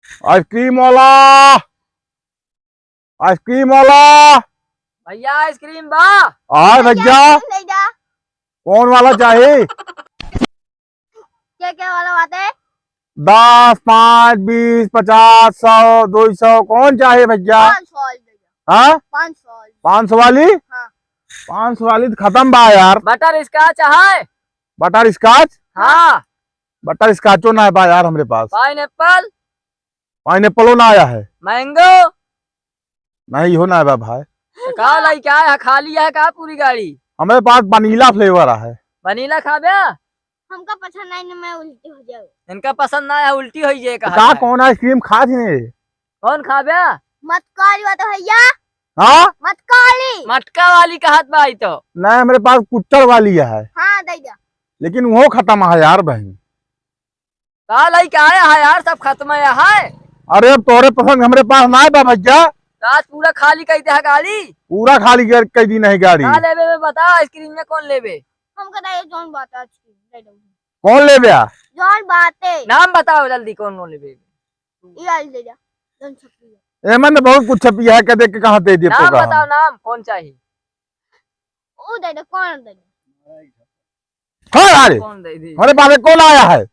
Ice cream वाला, ice cream वाला। भैया आइसक्रीम बा। हाँ भैया, कौन वाला चाहिए? क्या क्या वाला बात है? 10, 5, 20, 50, 100, 200 कौन चाहिए भैया? 500। हाँ 500। 500 वाली। हाँ। 500 वाली तो खत्म बा यार। बटर स्कॉच है? Butterscotch? हाँ। बटर स्कॉचो ना है बा यार हमरे पास। पाइनएप्पल? पाइनएप्पलो ना आया है। मैंगो? नहीं हो ना है बा भाई। का लाई क्या है, खाली है का पूरी गाड़ी? हमारे पास वनीला फ्लेवर है। वनीला खाबे? हमका पसंद नहीं, मैं उल्टी हो जाऊँ। इनका पसंद ना है, उल्टी हो जाए का कहा। कौन आइसक्रीम खा थे? कौन खाबे? मटकारी बात है भैया। हाँ मटकारी। मटका वाली कहत भाई तो। नहीं हमारे पास कुच्चड़ वाली है, हाँ दे जा। लेकिन लेकिन वो खत्म है यार बहन। का लाई क्या है यार, सब खत्म है। अरे अब तोरे पसंद हमरे पास ना है बा भैया। आज पूरा खाली कही है गाड़ी। पूरा खाली कई दी नहीं गाड़ी। का लेबे में बता, आइसक्रीम में कौन लेबे? हमका दे जौन बात है दे दो। कौन ले गया? जौन बात है नाम बताओ जल्दी, कौन लेबे? ये दे जा। जौन छपी है। एमन ने बहुत कुछ छपी है, कह दे के कहाँ दे दिए नाम तो बताओ, नाम कौन चाहिए? वो दे दो, कौन दे दो? हाँ अरे कौन दे दी? हमारे पास कौन आया है?